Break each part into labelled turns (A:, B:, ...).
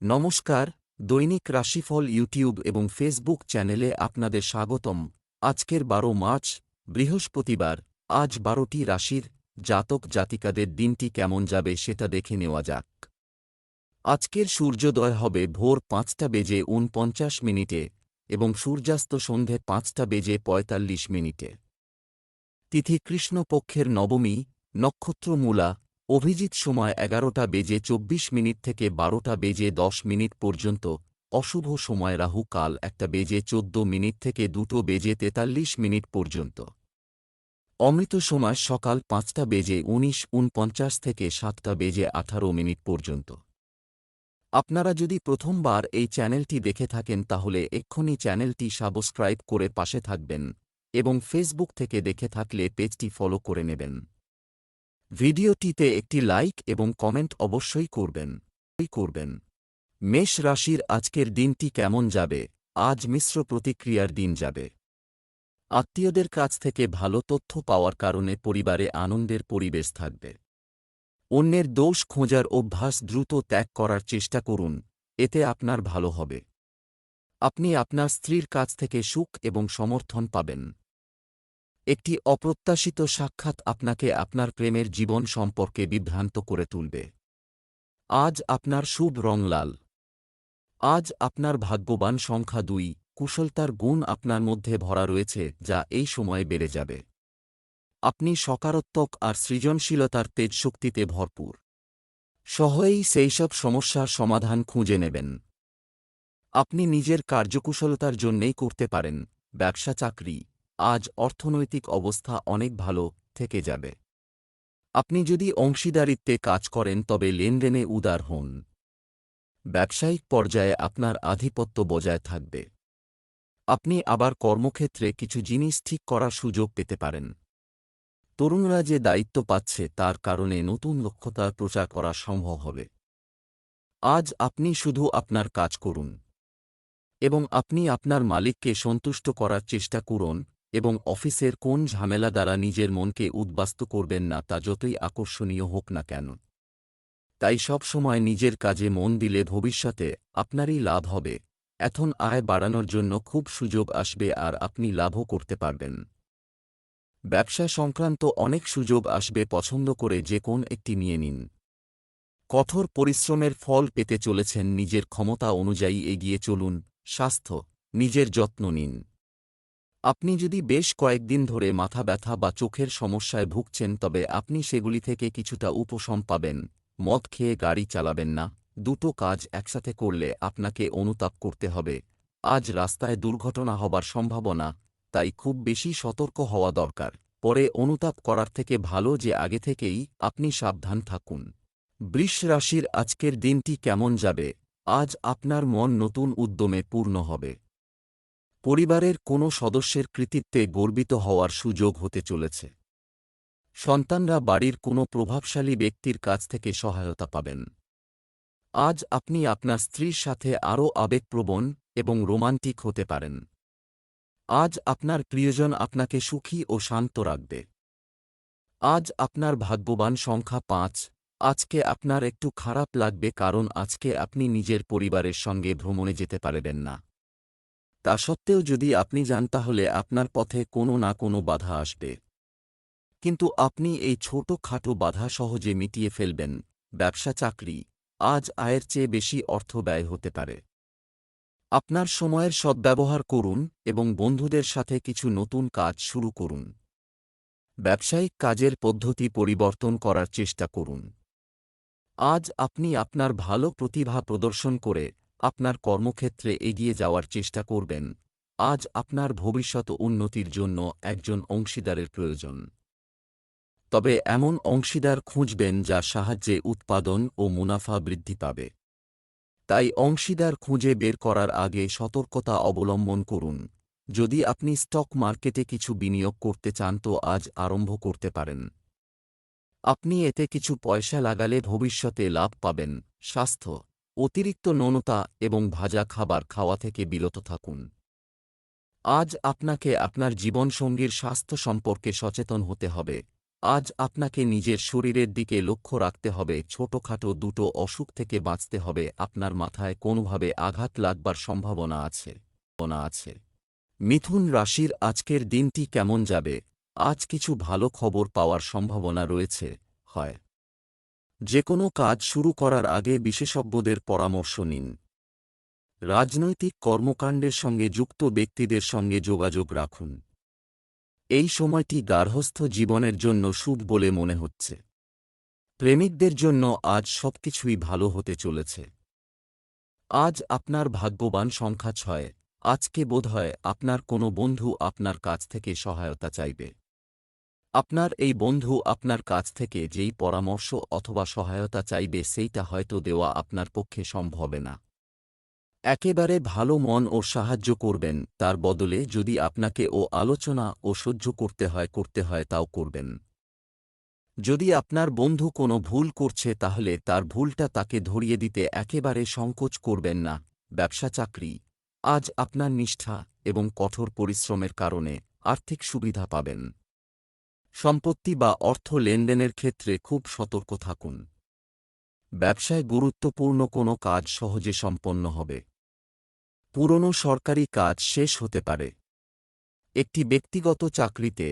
A: নমস্কার, দৈনিক রাশিফল ইউটিউব এবং ফেসবুক চ্যানেলে আপনাদের স্বাগতম। আজকের ১২ মার্চ, বৃহস্পতিবার। আজ ১২টি রাশির জাতক জাতিকাদের দিনটি কেমন যাবে সেটা দেখে নেওয়া যাক। আজকের সূর্যোদয় হবে ভোর ৫টা বেজে ৪৯ মিনিটে এবং সূর্যাস্ত সন্ধে ৫টা বেজে ৪৫ মিনিটে। তিথি কৃষ্ণপক্ষের নবমী, নক্ষত্র মূলা, অভিজিৎ সময় ১১টা বেজে ২৪ মিনিট থেকে ১২টা বেজে ১০ মিনিট পর্যন্ত, অশুভ সময় রাহু কাল ১টা বেজে ১৪ মিনিট থেকে ২টো বেজে ৪৩ মিনিট পর্যন্ত। অমৃত সময় সকাল ৫টা বেজে ১৯:৪৯ থেকে ৭টা বেজে ১৮ মিনিট পর্যন্ত। আপনারা যদি প্রথমবার এই চ্যানেলটি দেখে থাকেন তাহলে এক্ষুনি চ্যানেলটি সাবস্ক্রাইব করে পাশে থাকবেন এবং ফেসবুক থেকে দেখে থাকলে পেজটি ফলো করে নেবেন। ভিডিওটিতে একটি লাইক এবং কমেন্ট অবশ্যই করবেন। মেষ রাশির আজকের দিনটি কেমন যাবে? আজ মিশ্র প্রতিক্রিয়ার দিন যাবে। আত্মীয়দের কাছ থেকে ভালো তথ্য পাওয়ার কারণে পরিবারে আনন্দের পরিবেশ থাকবে। অন্যের দোষ খোঁজার অভ্যাস দ্রুত ত্যাগ করার চেষ্টা করুন, এতে আপনার ভালো হবে। আপনি আপনার স্ত্রীর কাছ থেকে সুখ এবং সমর্থন পাবেন। একটি অপ্রত্যাশিত সাক্ষাৎ আপনাকে আপনার প্রেমের জীবন সম্পর্কে বিভ্রান্ত করে তুলবে। আজ আপনার শুভ রং লাল। আজ আপনার ভাগ্যবান সংখ্যা ২। কুশলতার গুণ আপনার মধ্যে ভরা রয়েছে যা এই সময়ে বেড়ে যাবে। আপনি সকারাত্মক আর সৃজনশীলতার তেজশক্তিতে ভরপুর। সহজেই সেইসব সমস্যার সমাধান খুঁজে নেবেন। আপনি নিজের কার্যকুশলতার জন্যেই করতে পারেন। ব্যবসা চাকরি, আজ অর্থনৈতিক অবস্থা অনেক ভালো থেকে যাবে। আপনি যদি অংশীদারিত্বে কাজ করেন তবে লেনদেনে উদার হন। ব্যবসায়িক পর্যায়ে আপনার আধিপত্য বজায় থাকবে। আপনি আবার কর্মক্ষেত্রে কিছু জিনিস ঠিক করার সুযোগ পেতে পারেন। তরুণরা যে দায়িত্ব পাচ্ছে তার কারণে নতুন দক্ষতার প্রচার করা সম্ভব হবে। আজ আপনি শুধু আপনার কাজ করুন এবং আপনি আপনার মালিককে সন্তুষ্ট করার চেষ্টা করুন এবং অফিসের কোন ঝামেলা দ্বারা নিজের মনকে উদ্বাস্তু করবেন না তা যতই আকর্ষণীয় হোক না কেন। তাই সব সময় নিজের কাজে মন দিলে ভবিষ্যতে আপনারই লাভ হবে। এখন আয় বাড়ানোর জন্য খুব সুযোগ আসবে আর আপনি লাভও করতে পারবেন। ব্যবসা সংক্রান্ত অনেক সুযোগ আসবে, পছন্দ করে যে কোন একটি নিয়ে নিন। কঠোর পরিশ্রমের ফল পেতে চলেছেন, নিজের ক্ষমতা অনুযায়ী এগিয়ে চলুন। স্বাস্থ্য, নিজের যত্ন নিন। আপনি যদি বেশ কয়েকদিন ধরে মাথা ব্যথা বা চোখের সমস্যায় ভুগছেন তবে আপনি সেগুলি থেকে কিছুটা উপশম পাবেন। মদ খেয়ে গাড়ি চালাবেন না, দুটো কাজ একসাথে করলে আপনাকে অনুতাপ করতে হবে। আজ রাস্তায় দুর্ঘটনা হবার সম্ভাবনা, তাই খুব বেশি সতর্ক হওয়া দরকার। পরে অনুতাপ করার থেকে ভালো যে আগে থেকেই আপনি সাবধান থাকুন। বৃষ রাশির আজকের দিনটি কেমন যাবে? আজ আপনার মন নতুন উদ্যমে পূর্ণ হবে। পরিবারের কোনো সদস্যের কৃতিত্বে গর্বিত হওয়ার সুযোগ হতে চলেছে। সন্তানরা বাড়ির কোনো প্রভাবশালী ব্যক্তির কাছ থেকে সহায়তা পাবেন। আজ আপনি আপনার স্ত্রীর সাথে আরও আবেগপ্রবণ এবং রোমান্টিক হতে পারেন। আজ আপনার প্রিয়জন আপনাকে সুখী ও শান্ত রাখবে। আজ আপনার ভাগ্যবান সংখ্যা ৫। আজকে আপনার একটু খারাপ লাগবে কারণ আজকে আপনি নিজের পরিবারের সঙ্গে ভ্রমণে যেতে পারবেন না। তা সত্ত্বেও যদি আপনি যান তাহলে আপনার পথে কোনো না কোনো বাধা আসবে, কিন্তু আপনি এই ছোট-খাটো বাধা সহজে মিটিয়ে ফেলবেন। ব্যবসা চাকরি, আজ আয়ের চেয়ে বেশি অর্থ ব্যয় হতে পারে। আপনার সময়ের সদ্ব্যবহার করুন এবং বন্ধুদের সাথে কিছু নতুন কাজ শুরু করুন। ব্যবসায়িক কাজের পদ্ধতি পরিবর্তন করার চেষ্টা করুন। আজ আপনি আপনার ভালো প্রতিভা প্রদর্শন করে আপনার কর্মক্ষেত্রে এগিয়ে যাওয়ার চেষ্টা করবেন। আজ আপনার ভবিষ্যৎ উন্নতির জন্য একজন অংশীদারের প্রয়োজন। তবে এমন অংশীদার খুঁজবেন যার সাহায্যে উৎপাদন ও মুনাফা বৃদ্ধি পাবে। তাই অংশীদার খুঁজে বের করার আগে সতর্কতা অবলম্বন করুন। যদি আপনি স্টক মার্কেটে কিছু বিনিয়োগ করতে চান তো আজ আরম্ভ করতে পারেন। আপনি এতে কিছু পয়সা লাগালে ভবিষ্যতে লাভ পাবেন। স্বাস্থ্য, অতিরিক্ত নুনতা এবং ভাজা খাবার খাওয়া থেকে বিরত থাকুন। আজ আপনাকে আপনার জীবনসঙ্গীর স্বাস্থ্য সম্পর্কে সচেতন হতে হবে। আজ আপনাকে নিজের শরীরের দিকে লক্ষ্য রাখতে হবে, ছোটখাটো দুটো অসুখ থেকে বাঁচতে হবে, আপনার মাথায় কোনোভাবে আঘাত লাগবার সম্ভাবনা আছে। মিথুন রাশির আজকের দিনটি কেমন যাবে? আজ কিছু ভালো খবর পাওয়ার সম্ভাবনা রয়েছে। হয় যে কোনো কাজ শুরু করার আগে বিশেষজ্ঞদের পরামর্শ নিন। রাজনৈতিক কর্মকাণ্ডের সঙ্গে যুক্ত ব্যক্তিদের সঙ্গে যোগাযোগ রাখুন। এই সময়টি গার্হস্থ্য জীবনের জন্য শুভ বলে মনে হচ্ছে। প্রেমিকদের জন্য আজ সবকিছুই ভালো হতে চলেছে। আজ আপনার ভাগ্যবান সংখ্যা 6। আজকে বোধহয় আপনার কোনো বন্ধু আপনার কাছ থেকে সহায়তা চাইবে। আপনার এই বন্ধু আপনার কাছ থেকে যেই পরামর্শ অথবা সহায়তা চাইবে সেইটা হয়তো দেওয়া আপনার পক্ষে সম্ভব না। একেবারে ভালো মন ও সাহায্য করবেন, তার বদলে যদি আপনাকে আলোচনা ও সহ্য করতে হয় তাও করবেন। যদি আপনার বন্ধু কোনো ভুল করছে তাহলে তার ভুলটা তাকে ধরিয়ে দিতে একেবারে সংকোচ করবেন না। ব্যবসা চাকরি, আজ আপনার নিষ্ঠা এবং কঠোর পরিশ্রমের কারণে আর্থিক সুবিধা পাবেন। সম্পত্তি বা অর্থ লেনদেনের ক্ষেত্রে খুব সতর্ক থাকুন। ব্যবসায় গুরুত্বপূর্ণ কোনো কাজ সহজে সম্পন্ন হবে। পুরনো সরকারি কাজ শেষ হতে পারে। একটি ব্যক্তিগত চাকরিতে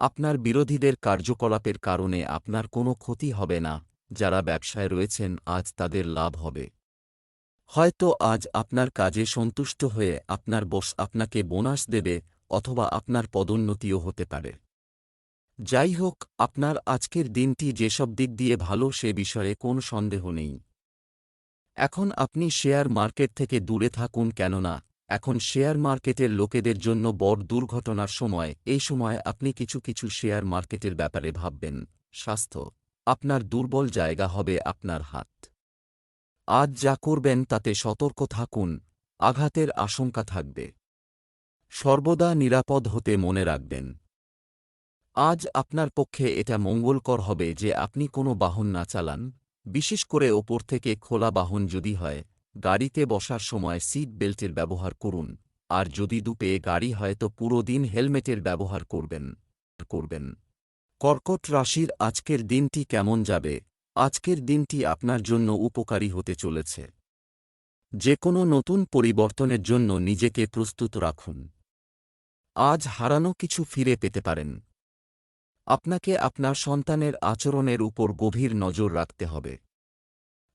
A: আপনার বিরোধীদের কার্যকলাপের কারণে আপনার কোনো ক্ষতি হবে না। যারা ব্যবসায় রয়েছেন আজ তাদের লাভ হবে। হয়তো আজ আপনার কাজে সন্তুষ্ট হয়ে আপনার বস আপনাকে বোনাস দেবে অথবা আপনার পদোন্নতিও হতে পারে। যাই হোক, আপনার আজকের দিনটি যেসব দিক দিয়ে ভালো সে বিষয়ে কোনো সন্দেহ নেই। এখন আপনি শেয়ার মার্কেট থেকে দূরে থাকুন, কেননা এখন শেয়ার মার্কেটের লোকেদের জন্য বড় দুর্ঘটনার সময়। এই সময় আপনি কিছু শেয়ার মার্কেটের ব্যাপারে ভাববেন। স্বাস্থ্য, আপনার দুর্বল জায়গা হবে আপনার হাত। আজ যা করবেন তাতে সতর্ক থাকুন, আঘাতের আশঙ্কা থাকবে। সর্বদা নিরাপদ হতে মনে রাখবেন। আজ আপনার পক্ষে এটা মঙ্গলকর হবে যে আপনি কোনো বাহন না চালান, বিশেষ করে ওপর থেকে খোলা বাহন যদি হয়। গাড়িতে বসার সময় সিট বেল্টের ব্যবহার করুন, আর যদি দুপে গাড়ি হয় তো পুরো দিন হেলমেটের ব্যবহার করবেন। কর্কট রাশির আজকের দিনটি কেমন যাবে? আজকের দিনটি আপনার জন্য উপকারী হতে চলেছে। যে কোনো নতুন পরিবর্তনের জন্য নিজেকে প্রস্তুত রাখুন। আজ হারানো কিছু ফিরে পেতে পারেন। আপনাকে আপনার সন্তানের আচরণের উপর গভীর নজর রাখতে হবে।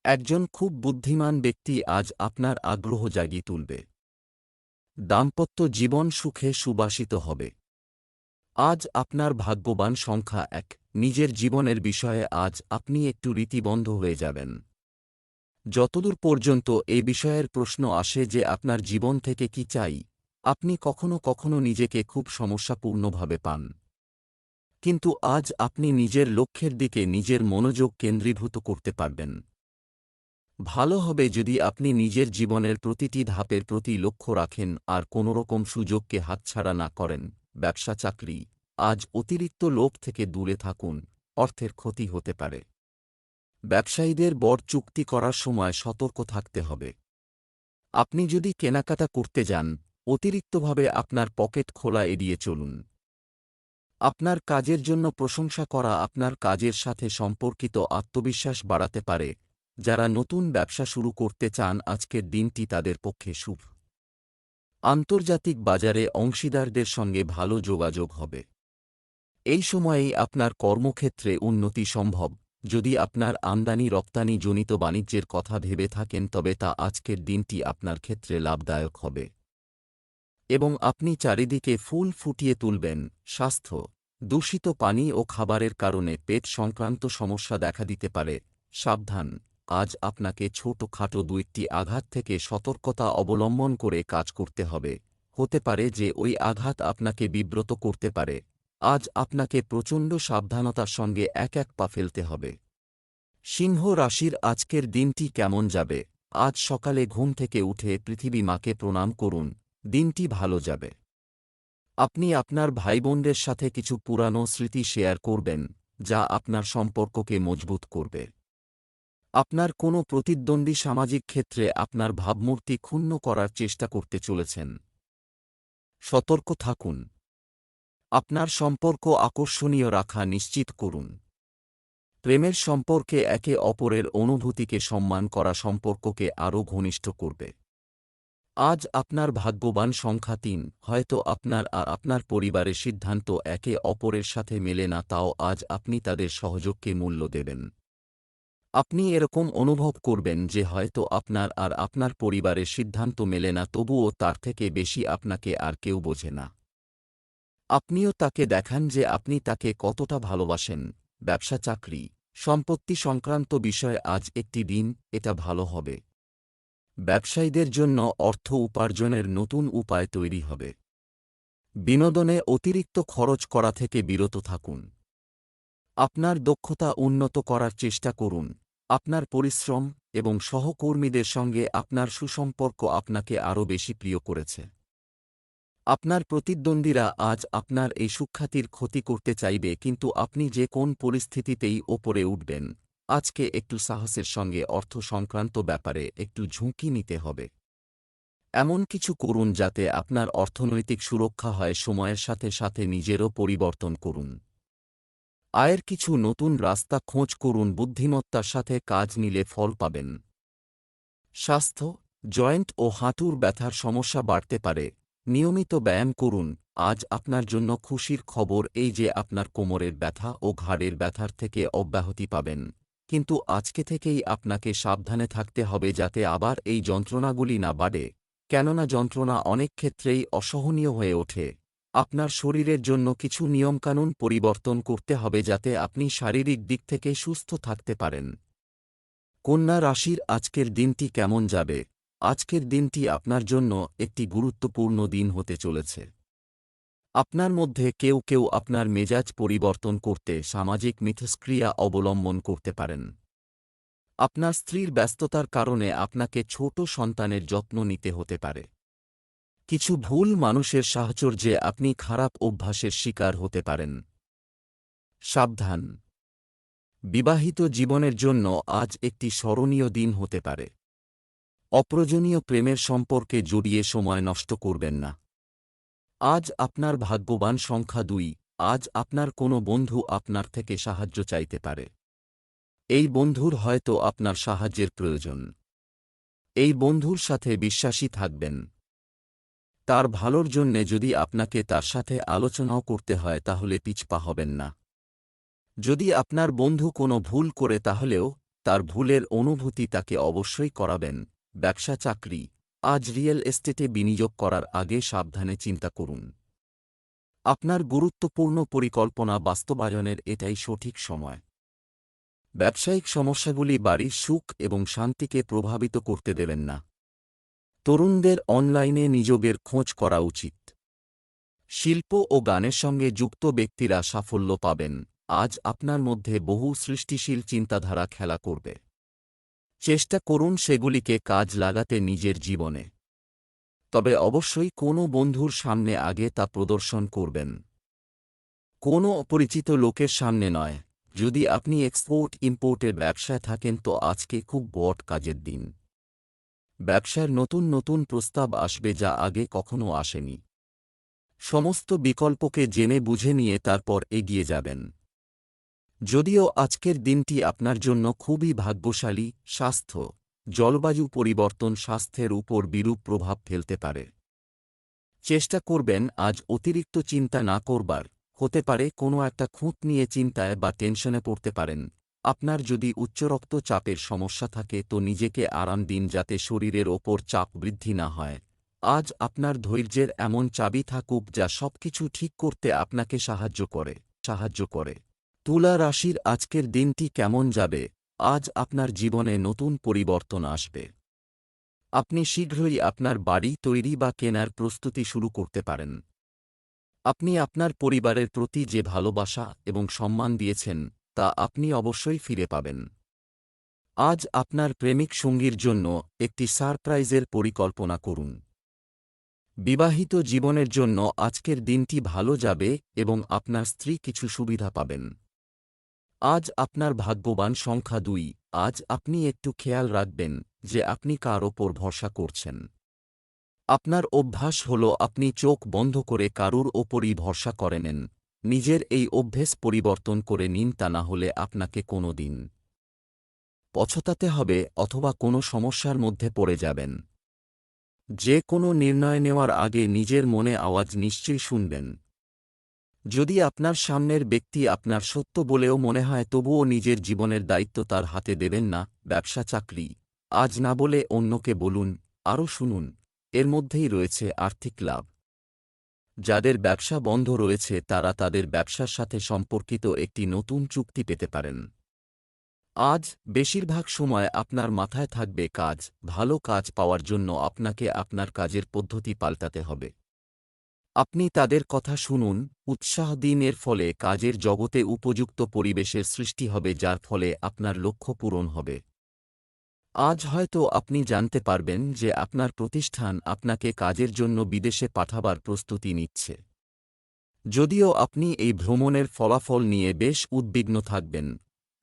A: একজন খুব বুদ্ধিমান ব্যক্তি আজ আপনার আগ্রহ জাগিয়ে তুলবে। দাম্পত্য জীবন সুখে সুবাসিত হবে। আজ আপনার ভাগ্যবান সংখ্যা 1। নিজের জীবনের বিষয়ে আজ আপনি একটু রীতিবদ্ধ হয়ে যাবেন। যতদূর পর্যন্ত এই বিষয়ের প্রশ্ন আসে যে আপনার জীবন থেকে কি চাই, আপনি কখনো নিজেকে খুব সমস্যাপূর্ণভাবে পান। কিন্তু আজ আপনি নিজের লক্ষ্যের দিকে নিজের মনোযোগ কেন্দ্রীভূত করতে পারবেন। ভালো হবে যদি আপনি নিজের জীবনের প্রতিটি ধাপের প্রতি লক্ষ্য রাখেন আর কোনোরকম সুযোগকে হাতছাড়া না করেন। ব্যবসা চাকরি, আজ অতিরিক্ত লোভ থেকে দূরে থাকুন, অর্থের ক্ষতি হতে পারে। ব্যবসায়ীদের বড় চুক্তি করার সময় সতর্ক থাকতে হবে। আপনি যদি কেনাকাটা করতে যান, অতিরিক্তভাবে আপনার পকেট খোলা এড়িয়ে চলুন। আপনার কাজের জন্য প্রশংসা করা আপনার কাজের সাথে সম্পর্কিত আত্মবিশ্বাস বাড়াতে পারে। যারা নতুন ব্যবসা শুরু করতে চান আজকের দিনটি তাদের পক্ষে শুভ। আন্তর্জাতিক বাজারে অংশীদারদের সঙ্গে ভালো যোগাযোগ হবে। এই সময়েই আপনার কর্মক্ষেত্রে উন্নতি সম্ভব। যদি আপনার আমদানি রপ্তানি জনিত বাণিজ্যের কথা ভেবে থাকেন তবে তা আজকের দিনটি আপনার ক্ষেত্রে লাভদায়ক হবে এবং আপনি চারিদিকে ফুল ফুটিয়ে তুলবেন। স্বাস্থ্য, দূষিত পানি ও খাবারের কারণে পেট সংক্রান্ত সমস্যা দেখা দিতে পারে। সাবধান, আজ আপনাকে ছোটখাটো 2টি আঘাত থেকে সতর্কতা অবলম্বন করে কাজ করতে হবে। হতে পারে যে ওই আঘাত আপনাকে বিব্রত করতে পারে। আজ আপনাকে প্রচণ্ড সাবধানতার সঙ্গে এক পা ফেলতে হবে। সিংহ রাশির আজকের দিনটি কেমন যাবে? আজ সকালে ঘুম থেকে উঠে পৃথিবী মাকে প্রণাম করুন, দিনটি ভালো যাবে। আপনি আপনার ভাইবোনদের সাথে কিছু পুরানো স্মৃতি শেয়ার করবেন, যা আপনার সম্পর্ককে মজবুত করবে। আপনার কোনো প্রতিদ্বন্দ্বী সামাজিক ক্ষেত্রে আপনার ভাবমূর্তি ক্ষুণ্ণ করার চেষ্টা করতে চলেছেন। সতর্ক থাকুন। আপনার সম্পর্ক আকর্ষণীয় রাখা নিশ্চিত করুন। প্রেমের সম্পর্কে একে অপরের অনুভূতিকে সম্মান করা সম্পর্ককে আরও ঘনিষ্ঠ করবে। আজ আপনার ভাগ্যবান সংখ্যা ৩। হয়তো আপনার আর আপনার পরিবারের সিদ্ধান্ত একে অপরের সাথে মেলে না, তাও আজ আপনি তাদের সহযোগকে মূল্য দেবেন। আপনি এরকম অনুভব করবেন যে হয়তো আপনার আর আপনার পরিবারের সিদ্ধান্ত মেলে না, তবুও তার থেকে বেশি আপনাকে আর কেউ বোঝে না। আপনিও তাকে দেখান যে আপনি তাকে কতটা ভালোবাসেন। ব্যবসা, চাকরি, সম্পত্তি সংক্রান্ত বিষয়ে আজ একটি দিন, এটা ভালো হবে। ব্যবসায়ীদের জন্য অর্থ উপার্জনের নতুন উপায় তৈরি হবে। বিনোদনে অতিরিক্ত খরচ করা থেকে বিরত থাকুন। আপনার দক্ষতা উন্নত করার চেষ্টা করুন। আপনার পরিশ্রম এবং সহকর্মীদের সঙ্গে আপনার সুসম্পর্ক আপনাকে আরও বেশি প্রিয় করেছে। আপনার প্রতিদ্বন্দ্বীরা আজ আপনার এই সুখ্যাতির ক্ষতি করতে চাইবে, কিন্তু আপনি যে কোন পরিস্থিতিতেই ওপরে উঠবেন। আজকে একটু সাহসের সঙ্গে অর্থ সংক্রান্ত ব্যাপারে একটু ঝুঁকি নিতে হবে। এমন কিছু করুন যাতে আপনার অর্থনৈতিক সুরক্ষা হয়। সময়ের সাথে সাথে নিজেরও পরিবর্তন করুন। আয়ের কিছু নতুন রাস্তা খোঁজ করুন। বুদ্ধিমত্তার সাথে কাজ নিলে ফল পাবেন। স্বাস্থ্য, জয়েন্ট ও হাঁটুর ব্যথার সমস্যা বাড়তে পারে। নিয়মিত ব্যায়াম করুন। আজ আপনার জন্য খুশির খবর এই যে আপনার কোমরের ব্যথা ও ঘাড়ের ব্যথার থেকে অব্যাহতি পাবেন, কিন্তু আজকে থেকেই আপনাকে সাবধানে থাকতে হবে যাতে আবার এই যন্ত্রণাগুলি না বাড়ে, কেননা যন্ত্রণা অনেক ক্ষেত্রেই অসহনীয় হয়ে ওঠে। আপনার শরীরের জন্য কিছু নিয়মকানুন পরিবর্তন করতে হবে যাতে আপনি শারীরিক দিক থেকে সুস্থ থাকতে পারেন। কন্যা রাশির আজকের দিনটি কেমন যাবে? আজকের দিনটি আপনার জন্য একটি গুরুত্বপূর্ণ দিন হতে চলেছে। আপনার মধ্যে কেউ কেউ আপনার মেজাজ পরিবর্তন করতে সামাজিক মিথস্ক্রিয়া অবলম্বন করতে পারেন। আপনার স্ত্রীর ব্যস্ততার কারণে আপনাকে ছোট সন্তানের যত্ন নিতে হতে পারে। কিছু ভুল মানুষের সাহচর্যে আপনি খারাপ অভ্যাসের শিকার হতে পারেন। সাবধান! বিবাহিত জীবনের জন্য আজ একটি স্মরণীয় দিন হতে পারে। অপ্রয়োজনীয় প্রেমের সম্পর্কে জড়িয়ে সময় নষ্ট করবেন না। আজ আপনার ভাগ্যবান সংখ্যা ২। আজ আপনার কোনো বন্ধু আপনার থেকে সাহায্য চাইতে পারে। এই বন্ধুর হয়তো আপনার সাহায্যের প্রয়োজন। এই বন্ধুর সাথে বিশ্বাসী থাকবেন। তার ভালোর জন্যে যদি আপনাকে তার সাথে আলোচনাও করতে হয় তাহলে পিছপা হবেন না। যদি আপনার বন্ধু কোনো ভুল করে তাহলেও তার ভুলের অনুভূতি তাকে অবশ্যই করাবেন। ব্যবসা, চাকরি, আজ রিয়েল এস্টেটে বিনিয়োগ করার আগে সাবধানে চিন্তা করুন। আপনার গুরুত্বপূর্ণ পরিকল্পনা বাস্তবায়নের এটাই সঠিক সময়। ব্যবসায়িক সমস্যাগুলি বাড়ির সুখ এবং শান্তিকে প্রভাবিত করতে দেবেন না। তরুণদের অনলাইনে নিযোগের খোঁজ করা উচিত। শিল্প ও গানের সঙ্গে যুক্ত ব্যক্তিরা সাফল্য পাবেন। আজ আপনার মধ্যে বহু সৃষ্টিশীল চিন্তাধারা খেলা করবে। চেষ্টা করুন সেগুলিকে কাজ লাগাতে নিজের জীবনে। তবে অবশ্যই কোনো বন্ধুর সামনে আগে তা প্রদর্শন করবেন। কোনো অপরিচিত লোকের সামনে নয়। যদি আপনি এক্সপোর্ট ইম্পোর্টের ব্যবসায় থাকেন তো আজকে খুব বড় কাজের দিন। ব্যবসার নতুন নতুন প্রস্তাব আসবে যা আগে কখনো আসেনি। সমস্ত বিকল্পকে জেনে বুঝে নিয়ে তারপর এগিয়ে যাবেন। যদিও আজকের দিনটি আপনার জন্য খুবই ভাগ্যশালী, স্বাস্থ্য, জলবায়ু পরিবর্তন স্বাস্থ্যের উপর বিরূপ প্রভাব ফেলতে পারে। চেষ্টা করবেন আজ অতিরিক্ত চিন্তা না করবার। হতে পারে কোনো একটা খুঁত নিয়ে চিন্তায় বা টেনশনে পড়তে পারেন। আপনার যদি উচ্চ রক্তচাপের সমস্যা থাকে তো নিজেকে আরাম দিন যাতে শরীরের ওপর চাপ বৃদ্ধি না হয়। আজ আপনার ধৈর্যের এমন চাবি থাকুক যা সবকিছু ঠিক করতে আপনাকে সাহায্য করে। তুলা রাশির আজকের দিনটি কেমন যাবে? আজ আপনার জীবনে নতুন পরিবর্তন আসবে। আপনি শীঘ্রই আপনার বাড়ি তৈরি বা কেনার প্রস্তুতি শুরু করতে পারেন। আপনি আপনার পরিবারের প্রতি যে ভালোবাসা এবং সম্মান দিয়েছেন তা আপনি অবশ্যই ফিরে পাবেন। আজ আপনার প্রেমিক সঙ্গীর জন্য একটি সারপ্রাইজের পরিকল্পনা করুন। বিবাহিত জীবনের জন্য আজকের দিনটি ভালো যাবে এবং আপনার স্ত্রী কিছু সুবিধা পাবেন। আজ আপনার ভাগ্যবান সংখ্যা ২। আজ আপনি একটু খেয়াল রাখবেন যে আপনি কার ওপর ভরসা করছেন। আপনার অভ্যাস হল আপনি চোখ বন্ধ করে কারুর ওপরই ভরসা করে নেন। নিজের এই অভ্যেস পরিবর্তন করে নিন, তা না হলে আপনাকে কোনো দিন পছতাতে হবে অথবা কোনো সমস্যার মধ্যে পড়ে যাবেন। যে কোনো নির্ণয় নেওয়ার আগে নিজের মনে আওয়াজ নিশ্চয়ই শুনবেন। যদি আপনার সামনের ব্যক্তি আপনার সত্য বলেও মনে হয়, তবুও নিজের জীবনের দায়িত্ব তার হাতে দেবেন না। ব্যবসা চাকরি আজ না বলে অন্যকে বলুন, আরও শুনুন। এর মধ্যেই রয়েছে আর্থিক লাভ। যাদের ব্যবসা বন্ধ রয়েছে তারা তাদের ব্যবসার সাথে সম্পর্কিত একটি নতুন চুক্তি পেতে পারেন। আজ বেশিরভাগ সময় আপনার মাথায় থাকবে কাজ। ভালো কাজ পাওয়ার জন্য আপনাকে আপনার কাজের পদ্ধতি পাল্টাতে হবে। আপনি তাদের কথা শুনুন, উৎসাহ দিন। এর ফলে কাজের জগতে উপযুক্ত পরিবেশের সৃষ্টি হবে, যার ফলে আপনার লক্ষ্য পূরণ হবে। আজ হয়তো আপনি জানতে পারবেন যে আপনার প্রতিষ্ঠান আপনাকে কাজের জন্য বিদেশে পাঠাবার প্রস্তুতি নিচ্ছে। যদিও আপনি এই ভ্রমণের ফলাফল নিয়ে বেশ উদ্বিগ্ন থাকবেন,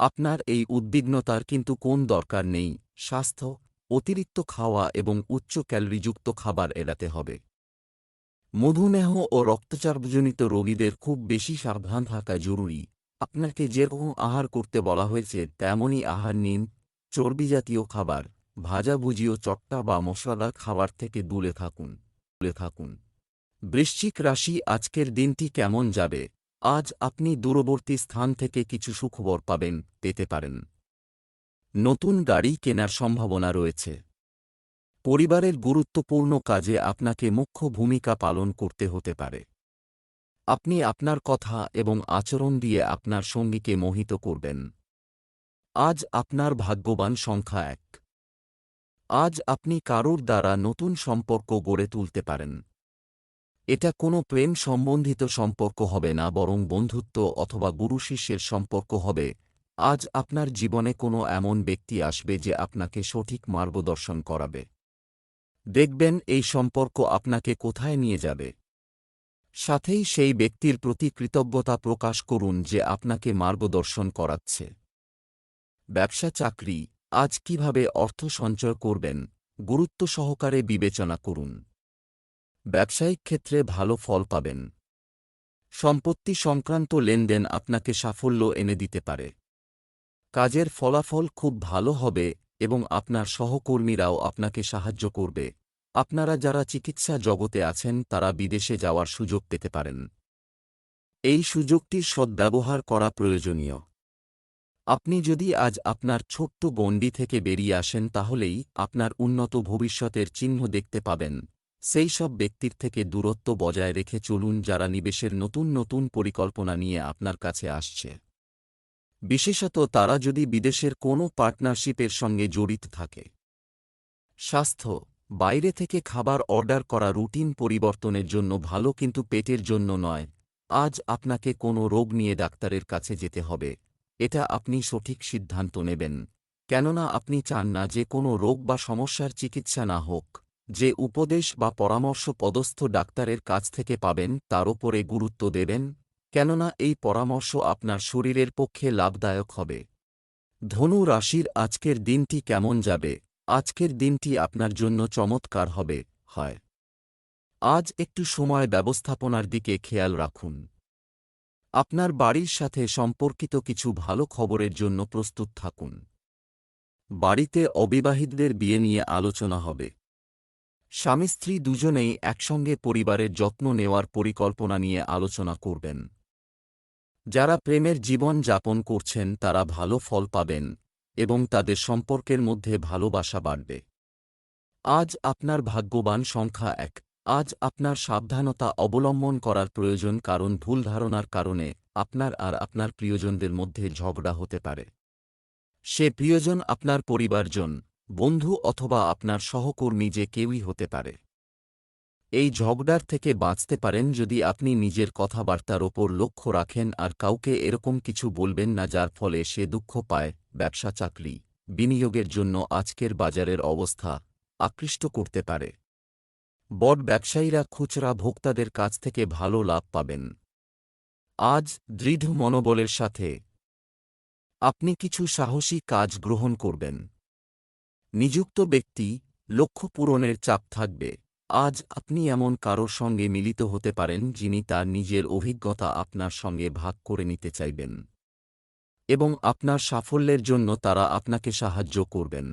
A: আপনার এই উদ্বিগ্নতার কিন্তু কোন দরকার নেই। স্বাস্থ্য, অতিরিক্ত খাওয়া এবং উচ্চ ক্যালোরিযুক্ত খাবার এড়াতে হবে। মধুমেহ ও রক্তচাপজনিত রোগীদের খুব বেশি সাবধান থাকা জরুরি। আপনাকে যেরকম আহার করতে বলা হয়েছে তেমনই আহার নিন। চর্বিজাতীয় খাবার, ভাজাভুজি ও চট্টা বা মশলাদার খাবার থেকে দূরে থাকুন। বৃশ্চিক রাশি, আজকের দিনটি কেমন যাবে? আজ আপনি দূরবর্তী স্থান থেকে কিছু সুখবর পেতে পারেন। নতুন গাড়ি কেনার সম্ভাবনা রয়েছে। পরিবারের গুরুত্বপূর্ণ কাজে আপনাকে মুখ্য ভূমিকা পালন করতে হতে পারে। আপনি আপনার কথা এবং আচরণ দিয়ে আপনার সঙ্গীকে মোহিত করবেন। আজ আপনার ভাগ্যবান সংখ্যা 1। আজ আপনি কারোর দ্বারা নতুন সম্পর্ক গড়ে তুলতে পারেন। এটা কোনো প্রেম সম্বন্ধিত সম্পর্ক হবে না, বরং বন্ধুত্ব অথবা গুরু শিষ্যের সম্পর্ক হবে। আজ আপনার জীবনে কোনো এমন ব্যক্তি আসবে যে আপনাকে সঠিক মার্গদর্শন করাবে। দেখবেন এই সম্পর্ক আপনাকে কোথায় নিয়ে যাবে। সাথেই সেই ব্যক্তির প্রতি কৃতজ্ঞতা প্রকাশ করুন যে আপনাকে মার্গদর্শন করাচ্ছে। ব্যবসা চাকরি, আজ কিভাবে অর্থ সঞ্চয় করবেন, গুরুত্ব সহকারে বিবেচনা করুন। ব্যবসায়িক ক্ষেত্রে ভালো ফল পাবেন। সম্পত্তি সংক্রান্ত লেনদেন আপনাকে সাফল্য এনে দিতে পারে। কাজের ফলাফল খুব ভালো হবে এবং আপনার সহকর্মীরাও আপনাকে সাহায্য করবে। আপনারা যারা চিকিৎসা জগতে আছেন তারা বিদেশে যাওয়ার সুযোগ পেতে পারেন। এই সুযোগটির সদ্ব্যবহার করা প্রয়োজনীয়। আপনি যদি আজ আপনার ছোট্ট গণ্ডি থেকে বেরিয়ে আসেন, তাহলেই আপনার উন্নত ভবিষ্যতের চিহ্ন দেখতে পাবেন। সেই সব ব্যক্তির থেকে দূরত্ব বজায় রেখে চলুন যারা নিবেশের নতুন নতুন পরিকল্পনা নিয়ে আপনার কাছে আসছে। বিশেষত তারা যদি বিদেশের কোনো পার্টনারশিপের সঙ্গে জড়িত থাকে। স্বাস্থ্য, বাইরে থেকে খাবার অর্ডার করা রুটিন পরিবর্তনের জন্য ভালো, কিন্তু পেটের জন্য নয়। আজ আপনাকে কোনো রোগ নিয়ে ডাক্তারের কাছে যেতে হবে। এটা আপনি সঠিক সিদ্ধান্ত নেবেন, কেননা আপনি চান না যে কোনো রোগ বা সমস্যার চিকিৎসা না হোক। যে উপদেশ বা পরামর্শ পদস্থ ডাক্তারের কাছ থেকে পাবেন তার ওপরে গুরুত্ব দেবেন, কেননা এই পরামর্শ আপনার শরীরের পক্ষে লাভদায়ক হবে। ধনু রাশির আজকের দিনটি কেমন যাবে? আজকের দিনটি আপনার জন্য চমৎকার হবে। আজ একটু সময় ব্যবস্থাপনার দিকে খেয়াল রাখুন। আপনার বাড়ির সাথে সম্পর্কিত কিছু ভালো খবরের জন্য প্রস্তুত থাকুন। বাড়িতে অবিবাহিতদের বিয়ে নিয়ে আলোচনা হবে। স্বামী স্ত্রী দুজনেই একসঙ্গে পরিবারের যত্ন নেওয়ার পরিকল্পনা নিয়ে আলোচনা করবেন। যারা প্রেমের জীবন যাপন করছেন তারা ভালো ফল পাবেন এবং তাদের সম্পর্কের মধ্যে ভালোবাসা বাড়বে। আজ আপনার ভাগ্যবান সংখ্যা 1। আজ আপনার সাবধানতা অবলম্বন করার প্রয়োজন, কারণ ভুল ধারণার কারণে আপনার আর আপনার প্রিয়জনদের মধ্যে ঝগড়া হতে পারে। সে প্রিয়জন আপনার পরিবারজন, বন্ধু অথবা আপনার সহকর্মী, যে কেউই হতে পারে। এই ঝগড়ার থেকে বাঁচতে পারেন যদি আপনি নিজের কথাবার্তার ওপর লক্ষ্য রাখেন আর কাউকে এরকম কিছু বলবেন না যার ফলে সে দুঃখ পায়। ব্যবসা চাকরি, বিনিয়োগের জন্য আজকের বাজারের অবস্থা আকৃষ্ট করতে পারে। বড় ব্যবসায়ীরা খুচরা ভোক্তাদের কাছ থেকে ভালো লাভ পাবেন। আজ দৃঢ় মনোবলের সাথে আপনি কিছু সাহসী কাজ গ্রহণ করবেন। নিযুক্ত ব্যক্তি, লক্ষ্য পূরণের চাপ থাকবে। আজ আপনি এমন কারোর সঙ্গে মিলিত হতে পারেন যিনি তার নিজের অভিজ্ঞতা আপনার সঙ্গে ভাগ করে নিতে চাইবেন এবং আপনার সাফল্যের জন্য তারা আপনাকে সাহায্য করবেন।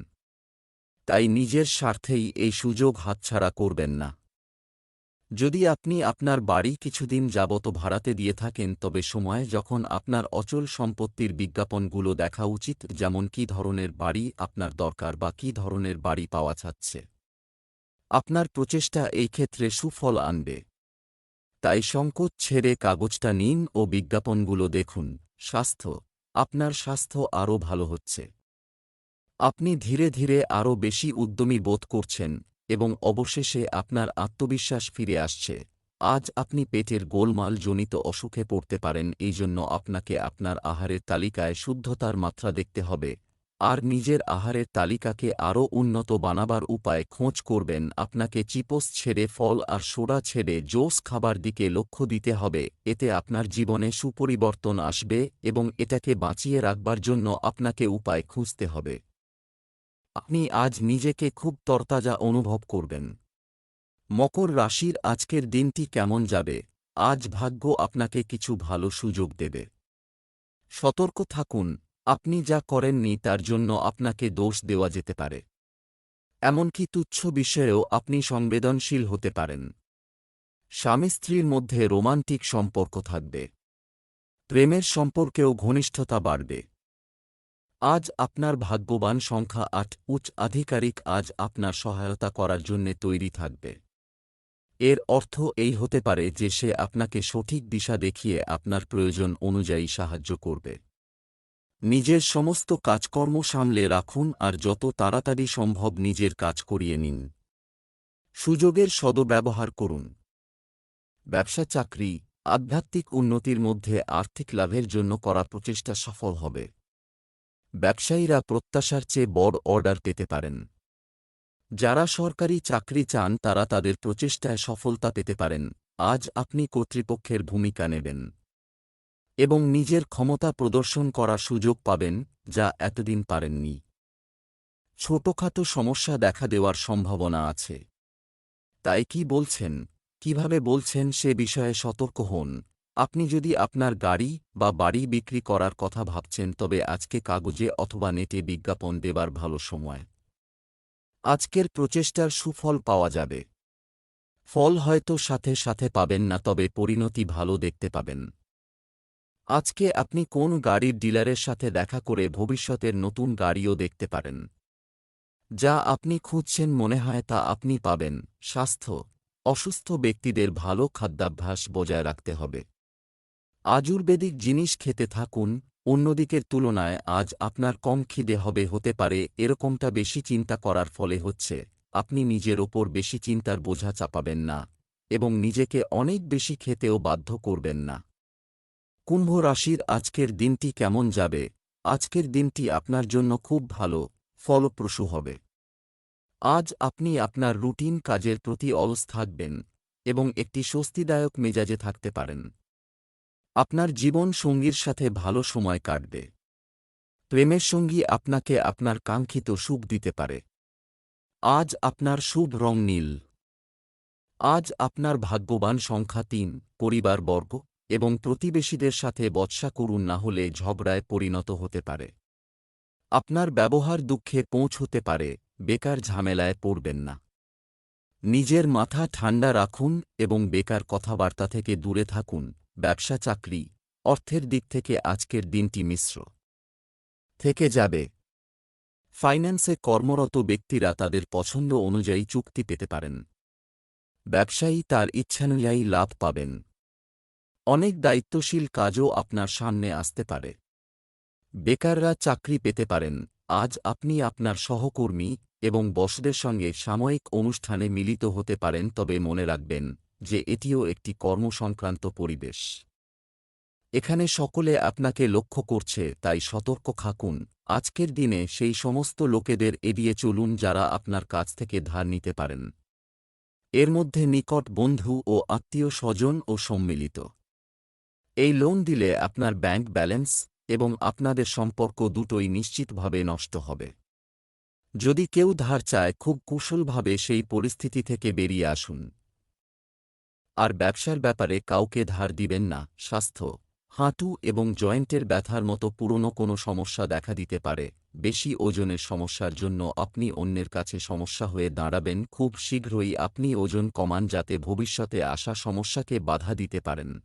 A: তাই নিজের স্বার্থেই এই সুযোগ হাতছাড়া করবেন না। যদি আপনি আপনার বাড়ি কিছুদিন যাবত ভাড়াতে দিয়ে থাকেন, তবে সময় যখন আপনার অচল সম্পত্তির বিজ্ঞাপনগুলো দেখা উচিত, যেমন কী ধরনের বাড়ি আপনার দরকার বা কী ধরনের বাড়ি পাওয়া যাচ্ছে। আপনার প্রচেষ্টা এই ক্ষেত্রে সুফল আনবে। তাই সংকোচ ছেড়ে কাগজটা নিন ও বিজ্ঞাপনগুলো দেখুন। স্বাস্থ্য। আপনার স্বাস্থ্য আরও ভালো হচ্ছে। আপনি ধীরে ধীরে আরও বেশি উদ্যমী বোধ করছেন এবং অবশেষে আপনার আত্মবিশ্বাস ফিরে আসছে। আজ আপনি পেটের গোলমালজনিত অসুখে পড়তে পারেন, এই জন্য আপনাকে আপনার আহারের তালিকায় শুদ্ধতার মাত্রা দেখতে হবে আর নিজের আহারের তালিকাকে আরও উন্নত বানাবার উপায় খোঁজ করবেন। আপনাকে চিপস ছেড়ে ফল আর সোডা ছেড়ে জোস খাবার দিকে লক্ষ্য দিতে হবে। এতে আপনার জীবনে সুপরিবর্তন আসবে এবং এটাকে বাঁচিয়ে রাখবার জন্য আপনাকে উপায় খুঁজতে হবে। আপনি আজ নিজেকে খুব তরতাজা অনুভব করবেন। মকর রাশির আজকের দিনটি কেমন যাবে? আজ ভাগ্য আপনাকে কিছু ভালো সুযোগ দেবে। সতর্ক থাকুন, আপনি যা করেননি তার জন্য আপনাকে দোষ দেওয়া যেতে পারে। এমনকি তুচ্ছ বিষয়েও আপনি সংবেদনশীল হতে পারেন। স্বামী স্ত্রীর মধ্যে রোমান্টিক সম্পর্ক থাকবে। প্রেমের সম্পর্কেও ঘনিষ্ঠতা বাড়বে। আজ আপনার ভাগ্যবান সংখ্যা ৮। উচ্চ আধিকারিক আজ আপনার সহায়তা করার জন্যে তৈরি থাকবে। এর অর্থ এই হতে পারে যে সে আপনাকে সঠিক দিশা দেখিয়ে আপনার প্রয়োজন অনুযায়ী সাহায্য করবে। নিজের সমস্ত কাজকর্ম সামলে রাখুন আর যত তাড়াতাড়ি সম্ভব নিজের কাজ করিয়ে নিন। সুযোগের সদ্ব্যবহার করুন। ব্যবসা চাকরি, আধ্যাত্মিক উন্নতির মধ্যে আর্থিক লাভের জন্য করা প্রচেষ্টা সফল হবে। ব্যবসায়ীরা প্রত্যাশার চেয়ে বড় অর্ডার পেতে পারেন। যারা সরকারি চাকরি চান তারা তাদের প্রচেষ্টায় সফলতা পেতে পারেন। আজ আপনি কর্তৃপক্ষের ভূমিকা নেবেন এবং নিজের ক্ষমতা প্রদর্শন করার সুযোগ পাবেন, যা এতদিন পারেননি। ছোটখাটো সমস্যা দেখা দেওয়ার সম্ভাবনা আছে। তাই কি বলছেন, কিভাবে বলছেন সে বিষয়ে সতর্ক হন। আপনি যদি আপনার গাড়ি বা বাড়ি বিক্রি করার কথা ভাবছেন, তবে আজকে কাগজে অথবা নেটে বিজ্ঞাপন দেবার ভালো সময়। আজকের প্রচেষ্টার সুফল পাওয়া যাবে। ফল হয়তো সাথে সাথে পাবেন না, তবে পরিণতি ভালো দেখতে পাবেন। আজকে আপনি কোন গাড়ির ডিলারের সাথে দেখা করে ভবিষ্যতের নতুন গাড়িও দেখতে পারেন। যা আপনি খুঁজছেন মনে হয় তা আপনি পাবেন। স্বাস্থ্য। অসুস্থ ব্যক্তিদের ভালো খাদ্যাভ্যাস বজায় রাখতে হবে। আয়ুর্বেদিক জিনিস খেতে থাকুন। অন্যদিকের তুলনায় আজ আপনার কম খিদে হতে পারে, এরকমটা বেশি চিন্তা করার ফলে হচ্ছে। আপনি নিজের ওপর বেশি চিন্তার বোঝা চাপাবেন না এবং নিজেকে অনেক বেশি খেতেও বাধ্য করবেন না। কুম্ভ রাশির আজকের দিনটি কেমন যাবে? আজকের দিনটি আপনার জন্য খুব ভালো, ফলপ্রসূ হবে। আজ আপনি আপনার রুটিন কাজের প্রতি অলস থাকবেন এবং একটি স্বস্তিদায়ক মেজাজে থাকতে পারেন। আপনার জীবন সঙ্গীর সাথে ভালো সময় কাটবে। প্রেমের সঙ্গী আপনাকে আপনার কাঙ্ক্ষিত সুখ দিতে পারে। আজ আপনার শুভ রং নীল। আজ আপনার ভাগ্যবান সংখ্যা ৩। পরিবারবর্গ এবং প্রতিবেশীদের সাথে বচসা করুন, না হলে ঝগড়ায় পরিণত হতে পারে। আপনার ব্যবহার দুঃখে পৌঁছতে পারে, বেকার ঝামেলায় পড়বেন না। নিজের মাথা ঠান্ডা রাখুন এবং বেকার কথাবার্তা থেকে দূরে থাকুন। ব্যবসা চাকরি, অর্থের দিক থেকে আজকের দিনটি মিশ্র থেকে যাবে। ফাইন্যান্সে কর্মরত ব্যক্তিরা তাদের পছন্দ অনুযায়ী চুক্তি পেতে পারেন। ব্যবসায়ী তার ইচ্ছানুযায়ী লাভ পাবেন। অনেক দায়িত্বশীল কাজও আপনার সামনে আসতে পারে। বেকাররা চাকরি পেতে পারেন। আজ আপনি আপনার সহকর্মী এবং বসদের সঙ্গে সাময়িক অনুষ্ঠানে মিলিত হতে পারেন, তবে মনে রাখবেন যে এটিও একটি কর্মসংক্রান্ত পরিবেশ। এখানে সকলে আপনাকে লক্ষ্য করছে, তাই সতর্ক থাকুন। আজকের দিনে সেই সমস্ত লোকেদের এড়িয়ে চলুন যারা আপনার কাছ থেকে ধার নিতে পারেন। এর মধ্যে নিকট বন্ধু ও আত্মীয় স্বজন ও সম্মিলিত। এই লোন দিলে আপনার ব্যাংক ব্যালেন্স এবং আপনাদের সম্পর্ক দুটোই নিশ্চিতভাবে নষ্ট হবে। যদি কেউ ধার চায়, খুব কুশলভাবে সেই পরিস্থিতি থেকে বেরিয়ে আসুন। আর ব্যবসার ব্যাপারে কাউকে ধার দিবেন না। স্বাস্থ্য, হাঁটু এবং জয়েন্টের ব্যথার মতো পুরনো কোনো সমস্যা দেখা দিতে পারে। বেশি ওজনের সমস্যার জন্য আপনি অন্যের কাছে সমস্যা হয়ে দাঁড়াবেন। খুব শীঘ্রই আপনি ওজন কমান যাতে ভবিষ্যতে আসা সমস্যাকে বাধা দিতে পারেন।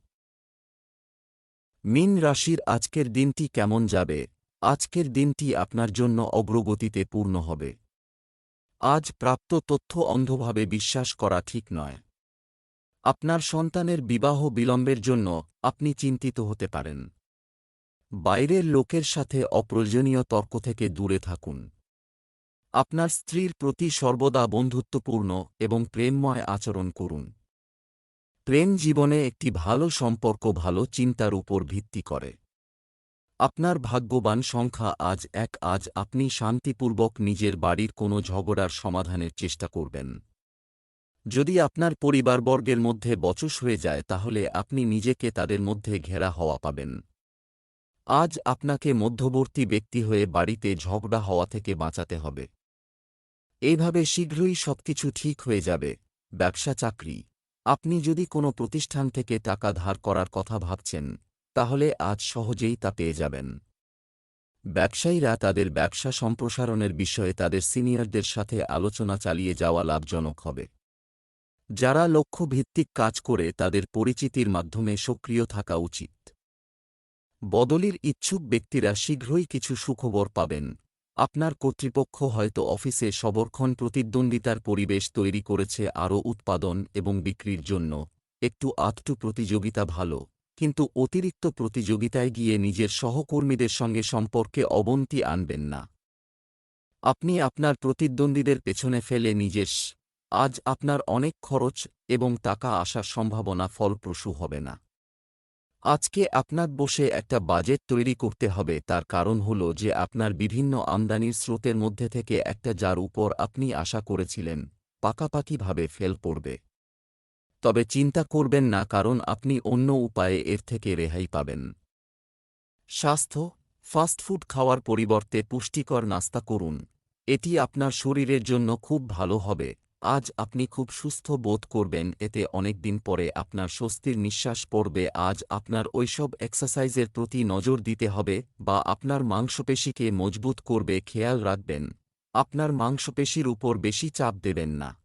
A: মীন রাশির আজকের দিনটি কেমন যাবে? আজকের দিনটি আপনার জন্য অগ্রগতিতে পূর্ণ হবে। আজ প্রাপ্ত তথ্য অন্ধভাবে বিশ্বাস করা ঠিক নয়। আপনার সন্তানের বিবাহ বিলম্বের জন্য আপনি চিন্তিত হতে পারেন। বাইরের লোকের সাথে অপ্রয়োজনীয় তর্ক থেকে দূরে থাকুন। আপনার স্ত্রীর প্রতি সর্বদা বন্ধুত্বপূর্ণ এবং প্রেমময় আচরণ করুন। প্রেম জীবনে একটি ভালো সম্পর্ক ভালো চিন্তার উপর ভিত্তি করে। আপনার ভাগ্যবান সংখ্যা আজ 1। আজ আপনি শান্তিপূর্বক নিজের বাড়ির কোনো ঝগড়ার সমাধানের চেষ্টা করবেন। যদি আপনার পরিবারবর্গের মধ্যে বচস হয়ে যায়, তাহলে আপনি নিজেকে তাদের মধ্যে ঘেরা হওয়া পাবেন। আজ আপনাকে মধ্যবর্তী ব্যক্তি হয়ে বাড়িতে ঝগড়া হওয়া থেকে বাঁচাতে হবে। এইভাবে শীঘ্রই সবকিছু ঠিক হয়ে যাবে। ব্যবসা চাকরি, আপনি যদি কোনো প্রতিষ্ঠান থেকে টাকা ধার করার কথা ভাবছেন, তাহলে আজ সহজেই তা পেয়ে যাবেন। ব্যবসায়ীরা তাদের ব্যবসা সম্প্রসারণের বিষয়ে তাদের সিনিয়রদের সাথে আলোচনা চালিয়ে যাওয়া লাভজনক হবে। যারা লক্ষ্যভিত্তিক কাজ করে তাদের পরিচিতির মাধ্যমে সক্রিয় থাকা উচিত। বদলির ইচ্ছুক ব্যক্তিরা শীঘ্রই কিছু সুখবর পাবেন। আপনার কর্তৃপক্ষ হয়তো অফিসে সবরক্ষণ প্রতিদ্বন্দ্বিতার পরিবেশ তৈরি করেছে। আরও উৎপাদন এবং বিক্রির জন্য একটু আধটু প্রতিযোগিতা ভালো, কিন্তু অতিরিক্ত প্রতিযোগিতায় গিয়ে নিজের সহকর্মীদের সঙ্গে সম্পর্কে অবনতি আনবেন না। আপনি আপনার প্রতিদ্বন্দ্বীদের পেছনে ফেলে আজ আপনার অনেক খরচ এবং টাকা আসার সম্ভাবনা ফলপ্রসূ হবে না। আজকে আপনার বসে একটা বাজেট তৈরি করতে হবে। তার কারণ হল যে আপনার বিভিন্ন আমদানির স্রোতের মধ্যে থেকে একটা, যার উপর আপনি আশা করেছিলেন, পাকাপাকিভাবে ফেল পড়বে। তবে চিন্তা করবেন না, কারণ আপনি অন্য উপায়ে এর থেকে রেহাই পাবেন। স্বাস্থ্য, ফাস্টফুড খাওয়ার পরিবর্তে পুষ্টিকর নাস্তা করুন। এটি আপনার শরীরের জন্য খুব ভালো হবে। আজ আপনি খুব সুস্থ বোধ করবেন, এতে অনেক দিন পরে আপনার স্বস্তির নিঃশ্বাস পড়বে। আজ আপনার ওইসব এক্সারসাইজের প্রতি নজর দিতে হবে বা আপনার মাংসপেশিকে মজবুত করবে। খেয়াল রাখবেন, আপনার মাংসপেশির উপর বেশি চাপ দেবেন না।